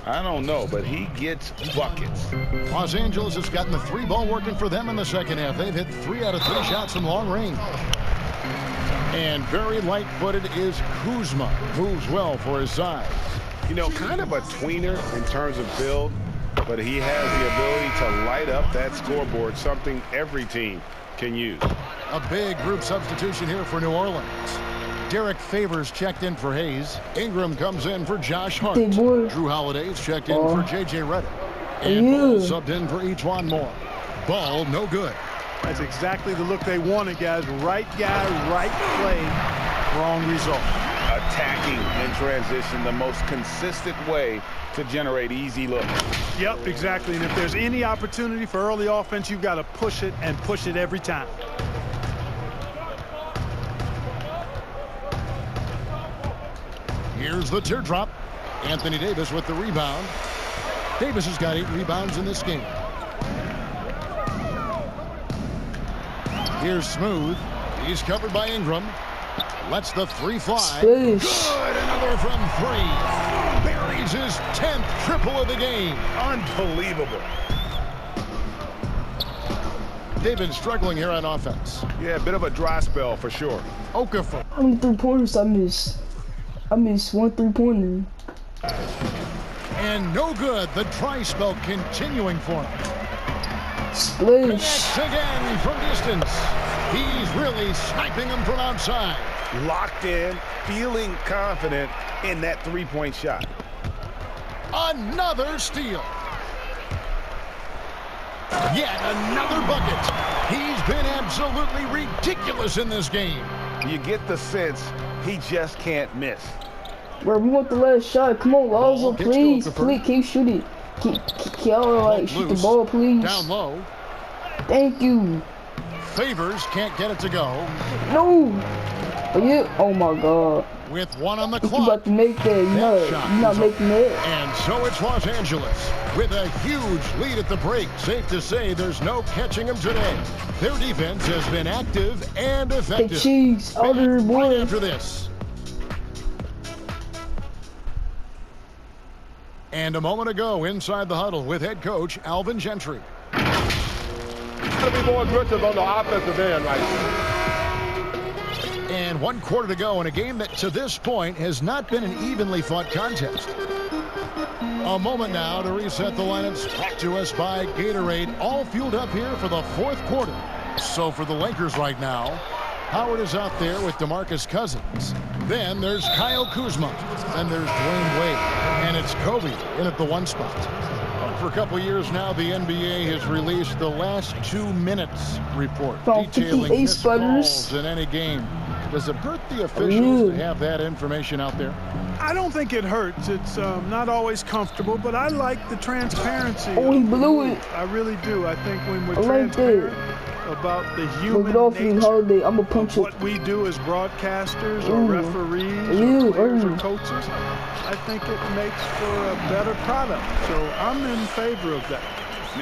I don't know, but he gets buckets. Los Angeles has gotten the three ball working for them in the second half. They've hit 3 out of 3 shots from long range. And very light-footed is Kuzma. Moves well for his size. You know, kind of a tweener in terms of build, but he has the ability to light up that scoreboard, something every team can use. A big group substitution here for New Orleans. Derek Favors checked in for Hayes. Ingram comes in for Josh Hart. Drew Holiday's checked in for J.J. Redick. And Ball subbed in for Ejuan Moore. Ball, no good. That's exactly the look they wanted, guys. Right guy, right play, wrong result. Attacking in transition, the most consistent way to generate easy looks. Yep, exactly. And if there's any opportunity for early offense, you've got to push it and push it every time. Here's the teardrop. Anthony Davis with the rebound. Davis has got 8 rebounds in this game. Here's Smooth. He's covered by Ingram. Lets the three fly. Good. Another from 3. Buries his 10th triple of the game. Unbelievable. They've been struggling here on offense. Yeah, a bit of a dry spell for sure. Okafor. How many three-pointers I missed? I missed 1 3-pointer. And no good. The dry spell continuing for him. Splish. Connects again from distance. He's really sniping him from outside. Locked in, feeling confident in that three-point shot. Another steal. Yet another bucket. He's been absolutely ridiculous in this game. You get the sense he just can't miss. Bro, we want the last shot. Come on, Lonzo, please. Please, keep shooting. Keep y'all like shoot the ball, please. Down low. Thank you. Favors can't get it to go. No. Oh my God. With 1 on the You clock. about to make that? You're not making that. And so it's Los Angeles with a huge lead at the break. Safe to say there's no catching them today. Their defense has been active and effective. The cheese out of here, boy. Right after this. And a moment ago inside the huddle with head coach Alvin Gentry. Got to be more aggressive on the offensive end right now. And 1 quarter to go in a game that to this point has not been an evenly fought contest. A moment now to reset the lineups, brought to us by Gatorade, all fueled up here for the 4th quarter. So for the Lakers right now, Howard is out there with DeMarcus Cousins. Then there's Kyle Kuzma. Then there's Dwayne Wade. And it's Kobe in at the 1 spot. For a couple years now, the NBA has released the last 2 minutes report detailing missed balls in any game. Does it hurt the officials to have that information out there? I don't think it hurts. It's not always comfortable, but I like the transparency. Oh, he blew it. I really do. I think when we're like transparent about the human nature I'm a punch of what we do as broadcasters or referees or players or coaches, I think it makes for a better product. So I'm in favor of that.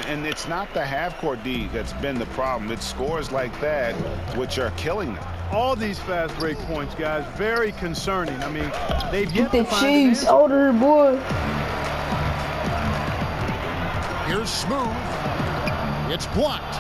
And it's not the half-court D that's been the problem. It's scores like that which are killing them. All these fast break points, guys, very concerning. I mean, they've yet to find an answer. Older boy. Here's Smooth. It's blocked.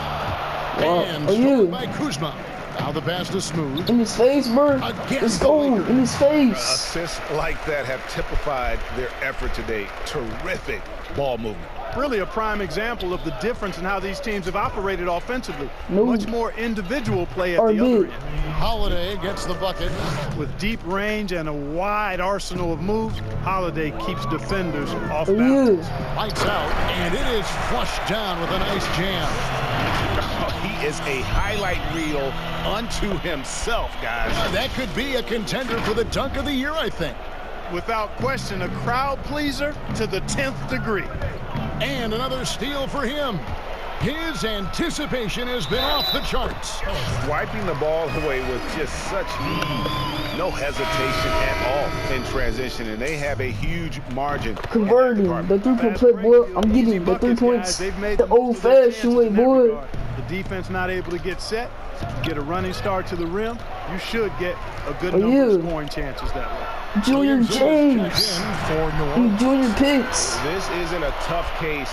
Wow. And stolen by Kuzma. Now the pass to Smooth. In his face, bro. Let's go. In his face. Assists like that have typified their effort today. Terrific ball movement. Really a prime example of the difference in how these teams have operated offensively. Much more individual play at the other end. Holiday gets the bucket. With deep range and a wide arsenal of moves, Holiday keeps defenders off balance. Lights out, and it is flushed down with a nice jam. He is a highlight reel unto himself, guys. That could be a contender for the dunk of the year, I think. Without question, a crowd pleaser to the 10th degree. And another steal for him. His anticipation has been off the charts. Wiping the ball away with just such ease. No hesitation at all in transition, and they have a huge margin. Converting the 3-point play, boy. I'm getting the 3 points the old-fashioned way, boy. The defense not able to get set, get a running start to the rim. You should get a good number of scoring chances that way. Junior James. Junior Pitts. This isn't a tough case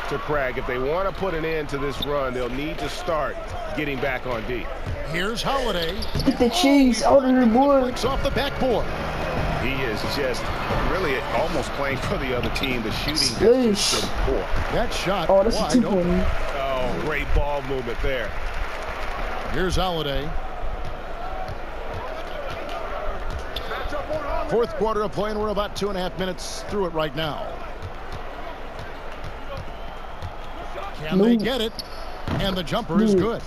to crack. If they want to put an end to this run, they'll need to start getting back on D. Here's Holiday. Get the cheese out of here, boy. Off the backboard. He is just really almost playing for the other team. The shooting is just poor. That shot. Oh, that's a 2-pointer. Oh, great ball movement there. Here's Holiday. 4th quarter of play, and we're about 2.5 minutes through it right now. Can they get it? And the jumper is good.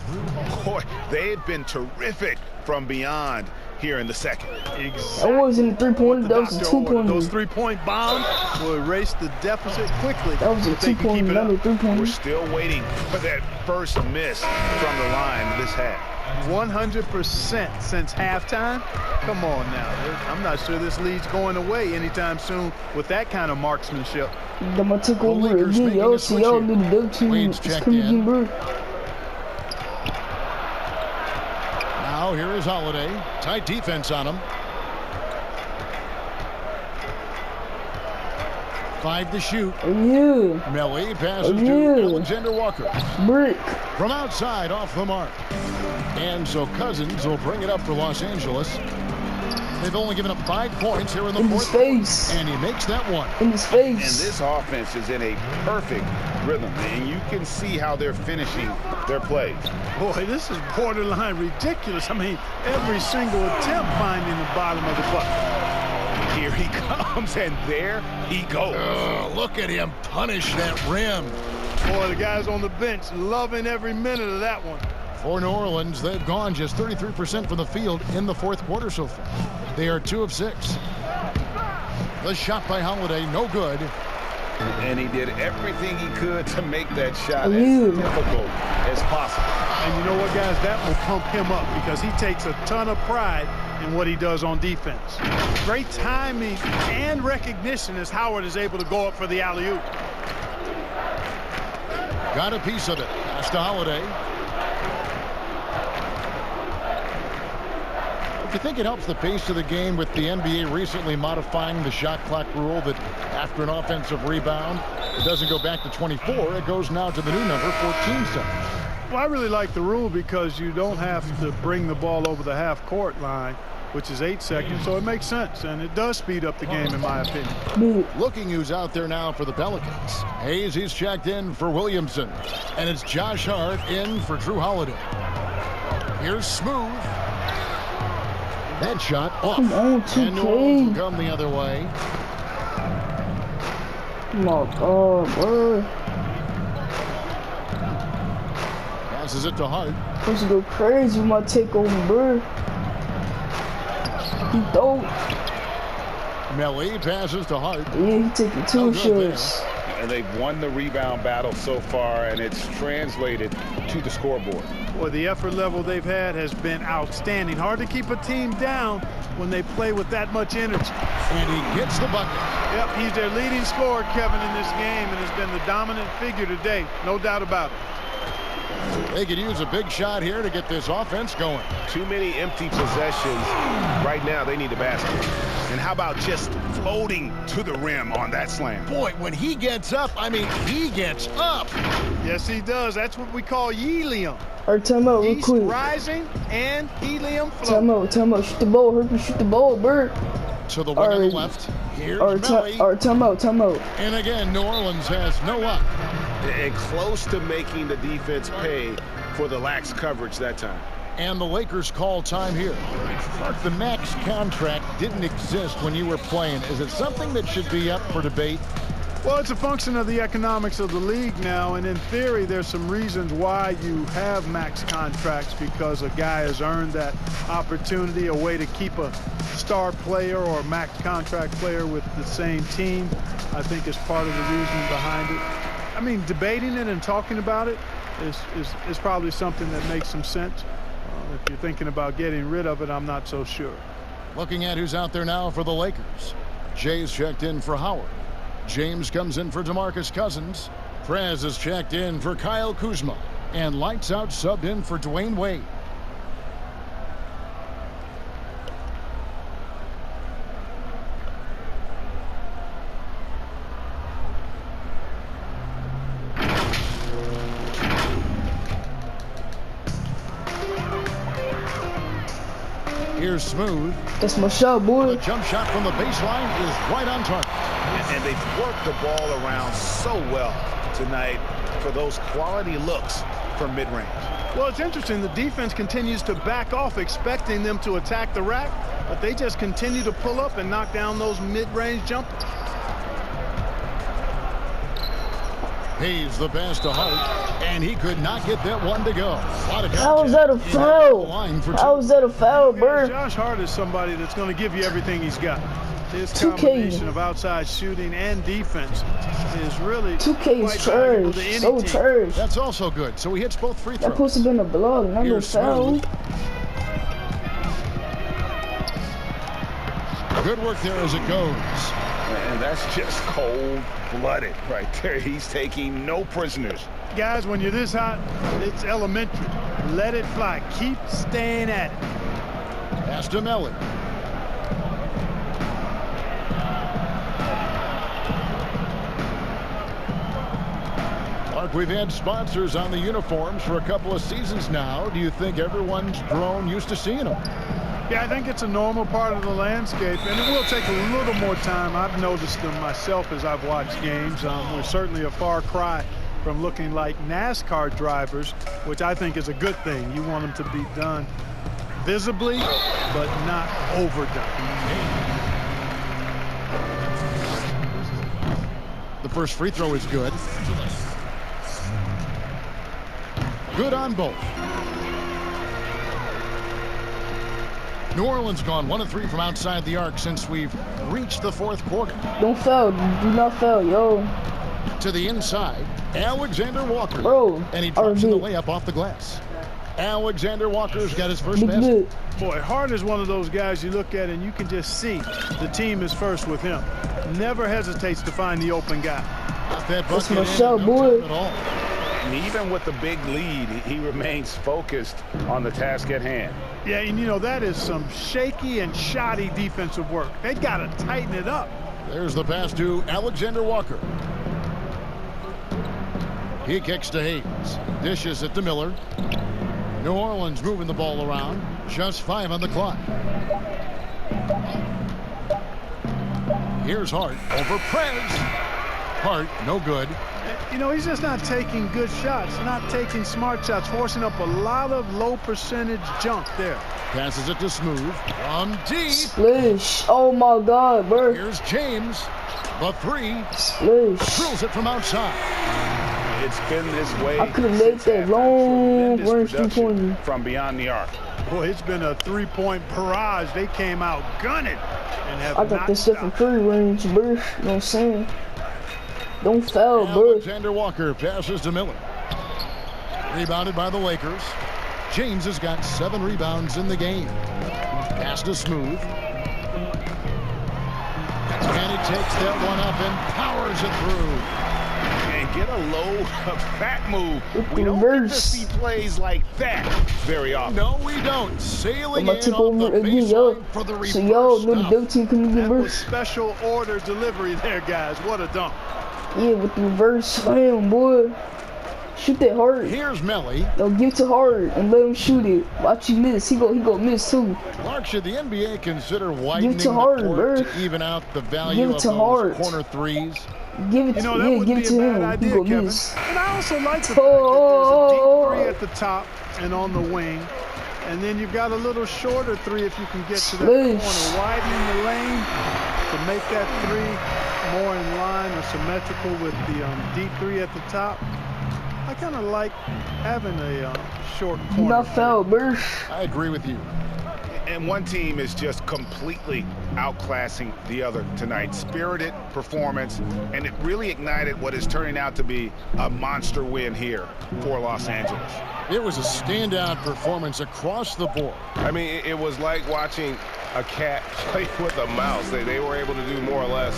Boy, they've been terrific from beyond here in the second. That wasn't a 3-pointer, that was a 2-pointer. Those 3-point bombs will erase the deficit quickly. That was a 2-pointer, not a 3-pointer. We're still waiting for that first miss from the line this half. 100% since halftime. Come on now. I'm not sure this lead's going away anytime soon with that kind of marksmanship. I'm going to take over again. Y'all see y'all little double team. It's coming, bro. Now here is Holiday. Tight defense on him. 5 to shoot. Melly passes to Alexander Walker. Brick. From outside, off the mark. And so Cousins will bring it up for Los Angeles. They've only given up 5 points here in the 4th quarter. And he makes that one. In his face. And this offense is in a perfect rhythm. And you can see how they're finishing their plays. Boy, this is borderline ridiculous. I mean, every single attempt finding the bottom of the bucket. Here he comes, and there he goes. Oh, look at him punish that rim. Boy, the guys on the bench loving every minute of that one. For New Orleans, they've gone just 33% from the field in the 4th quarter so far. They are 2 of 6. The shot by Holiday, no good. And he did everything he could to make that shot as difficult as possible. And you know what, guys? That will pump him up because he takes a ton of pride in what he does on defense. Great timing and recognition as Howard is able to go up for the alley-oop. Got a piece of it. Pass to Holiday. If you think it helps the pace of the game with the NBA recently modifying the shot clock rule that after an offensive rebound, it doesn't go back to 24, it goes now to the new number, 14 seconds. Well, I really like the rule because you don't have to bring the ball over the half-court line, which is 8 seconds, so it makes sense, and it does speed up the game, in my opinion. Looking who's out there now for the Pelicans. Hayes, he's checked in for Williamson, and it's Josh Hart in for Drew Holiday. Here's Smooth. That shot off. Come on, And New Orleans will 2K. come the other way. Oh my God, bro. Passes it to Hart. Supposed to go crazy with my takeover, bro. He dope. Melly passes to Hart. Yeah, he taking 2 shots. And they've won the rebound battle so far, and it's translated to the scoreboard. Boy, the effort level they've had has been outstanding. Hard to keep a team down when they play with that much energy. And he gets the bucket. Yep, he's their leading scorer, Kevin, in this game, and has been the dominant figure today. No doubt about it. They could use a big shot here to get this offense going. Too many empty possessions. Right now, they need a basket. And how about just floating to the rim on that slam? Boy, when he gets up, I mean, he gets up. Yes, he does. That's what we call helium. Alright, time out real He's quick. rising and helium floating. Time out. Shoot the ball. Hurry up, shoot the ball, bro. To the one on the left. Here's Melly. Alright, time out. And again, New Orleans has no up. And close to making the defense pay for the lax coverage that time. And the Lakers call time here. Mark, the max contract didn't exist when you were playing. Is it something that should be up for debate? Well, it's a function of the economics of the league now, and in theory, there's some reasons why you have max contracts, because a guy has earned that opportunity, a way to keep a star player or a max contract player with the same team, I think is part of the reason behind it. I mean, debating it and talking about it is probably something that makes some sense. If you're thinking about getting rid of it, I'm not so sure. Looking at who's out there now for the Lakers. Jay's checked in for Howard. James comes in for DeMarcus Cousins. Prez is checked in for Kyle Kuzma. And lights out subbed in for Dwayne Wade. Here's Smooth. That's my shot, boy. The jump shot from the baseline is right on target. And they've worked the ball around so well tonight for those quality looks from mid-range. Well, it's interesting. The defense continues to back off, expecting them to attack the rack, but they just continue to pull up and knock down those mid-range jumpers. Hayes the pass to Hart, and he could not get that one to go. How is that a foul? How is that a foul, bro? Josh Hart is somebody that's going to give you everything he's got. His combination of outside shooting and defense is really 2K is trash. So trash. That's also good. So he hits both free throws. That supposed to have been a block, not no foul. Good work there as it goes. And that's just cold-blooded right there. He's taking no prisoners. Guys, when you're this hot, it's elementary. Let it fly. Keep staying at it. Pass to Melly. Mark, we've had sponsors on the uniforms for a couple of seasons now. Do you think everyone's grown used to seeing them? Yeah, I think it's a normal part of the landscape, and it will take a little more time. I've noticed them myself as I've watched games. We're certainly a far cry from looking like NASCAR drivers, which I think is a good thing. You want them to be done visibly, but not overdone. The first free throw is good. Good on both. New Orleans gone 1 of 3 from outside the arc since we've reached the fourth quarter. Don't foul. Do not foul, yo. To the inside, Alexander Walker. Bro. And he drops in the layup off the glass. Alexander Walker's got his first basket. Boy, Hart is one of those guys you look at and you can just see the team is first with him. Never hesitates to find the open guy. That's my shot, boy. And even with the big lead, he remains focused on the task at hand. Yeah, and you know, that is some shaky and shoddy defensive work. They got to tighten it up. There's the pass to Alexander Walker. He kicks to Hayes. Dishes it to Miller. New Orleans moving the ball around. Just 5 on the clock. Here's Hart over Prez. Hart, no good. You know, he's just not taking good shots, not taking smart shots, forcing up a lot of low percentage junk there. Passes it to Smooth. From deep. Splish. Oh my God, bro. Here's James. The 3. Splish. Drills it from outside. It's been this way. I could have made that long range 3-pointer from beyond the arc. Boy, it's been a 3-point barrage. They came out gunning and have I got this stuff in free range, bro. You know what I'm saying? Don't foul, bro. Alexander Walker passes to Miller. Rebounded by the Lakers. James has got 7 rebounds in the game. Pass to Smooth. And he takes that one up and powers it through. And get a low, fat move. We don't get to see plays like that very often. No, we don't. Sailing I'm in off the baseline for the reverse. So y'all know the double team coming in That was reverse. special order delivery there, guys. What a dunk. Yeah, with the reverse slam, boy. Shoot that hard. Here's Melly. No, give it to Hard and let him shoot it. Watch you miss. He go miss too. Clark, should the NBA consider widening to Hard, the court bro. to even out the value of those corner threes? Give it to him. Give it to him. Idea, He go Kevin. miss. And I also like the fact that there's a deep 3 at the top and on the wing. And then you've got a little shorter 3 if you can get to that corner, widening the lane to make that 3 more in line or symmetrical with the deep 3 at the top. I kind of like having a short corner. Not foul, bro. I agree with you. And one team is just completely outclassing the other tonight. Spirited performance, and it really ignited what is turning out to be a monster win here for Los Angeles. It was a standout performance across the board. I mean, it was like watching a cat play with a mouse. They were able to do more or less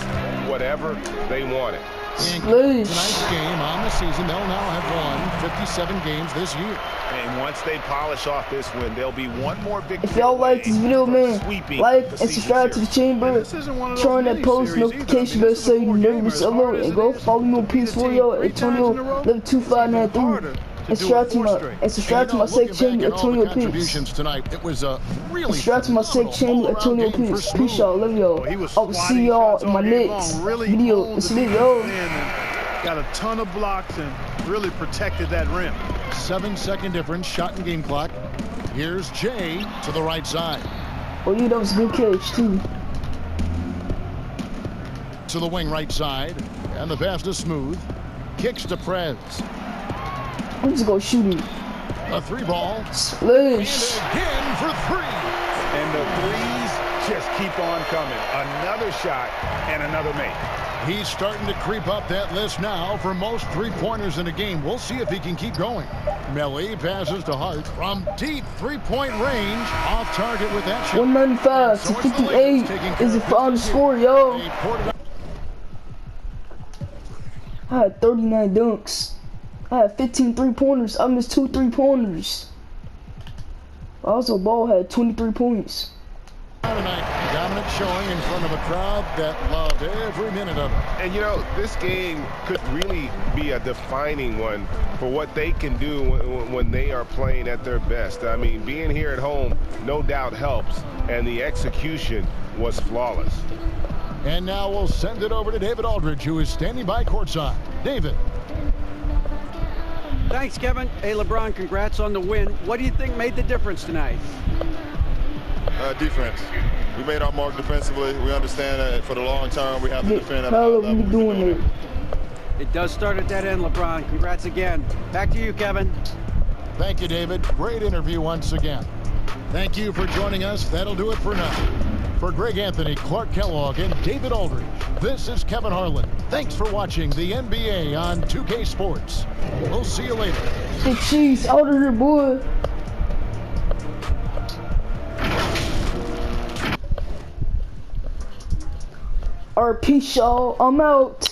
whatever they wanted. Tonight's game on the season, they'll now have won 57 games this year. And once they polish off this win, there'll be one more victory. If y'all like this video, man, like and subscribe to the chamber. Turn that post notification bell so you never miss an upload. And go follow me on PS4, Antonio 112593. And subscribe to my second channel, Antonio Pitts. Tonight, it was a really subscribe to my second channel, Antonio Pitts. Peace, y'all. Love y'all. I will see y'all in my next video. It's lit, yo. Got a ton of blocks and really protected that rim. 7-second difference, shot and game clock. Here's Jay to the right side. Oh, yeah, that was a good catch, too. To the wing right side. And the pass to Smooth. Kicks to Prez. I'm just gonna shoot it. A 3-ball. Splish. And again for 3. And the threes just keep on coming. Another shot and another make. He's starting to creep up that list now for most 3-pointers in a game. We'll see if he can keep going. Melly passes to Hart from deep 3-point range. Off target with that shot. 195 to 58 is the final score, yo. I had 39 dunks. I had 15 3-pointers. I missed 2 3-pointers. Lonzo Ball had 23 points. Tonight, dominant showing in front of a crowd that loved every minute of it. And you know, this game could really be a defining one for what they can do when they are playing at their best. I mean, being here at home no doubt helps, and the execution was flawless. And now we'll send it over to David Aldridge, who is standing by courtside. David. Thanks, Kevin. Hey, LeBron, congrats on the win. What do you think made the difference tonight? Defense. We made our mark defensively. We understand that for the long term, we have to defend at a high level. It does start at that end, LeBron. Congrats again. Back to you, Kevin. Thank you, David. Great interview once again. Thank you for joining us. That'll do it for now. For Greg Anthony, Clark Kellogg, and David Aldridge, this is Kevin Harlan. Thanks for watching the NBA on 2K Sports. We'll see you later. Hey, cheese, out of here, boy. All right, peace, y'all. I'm out.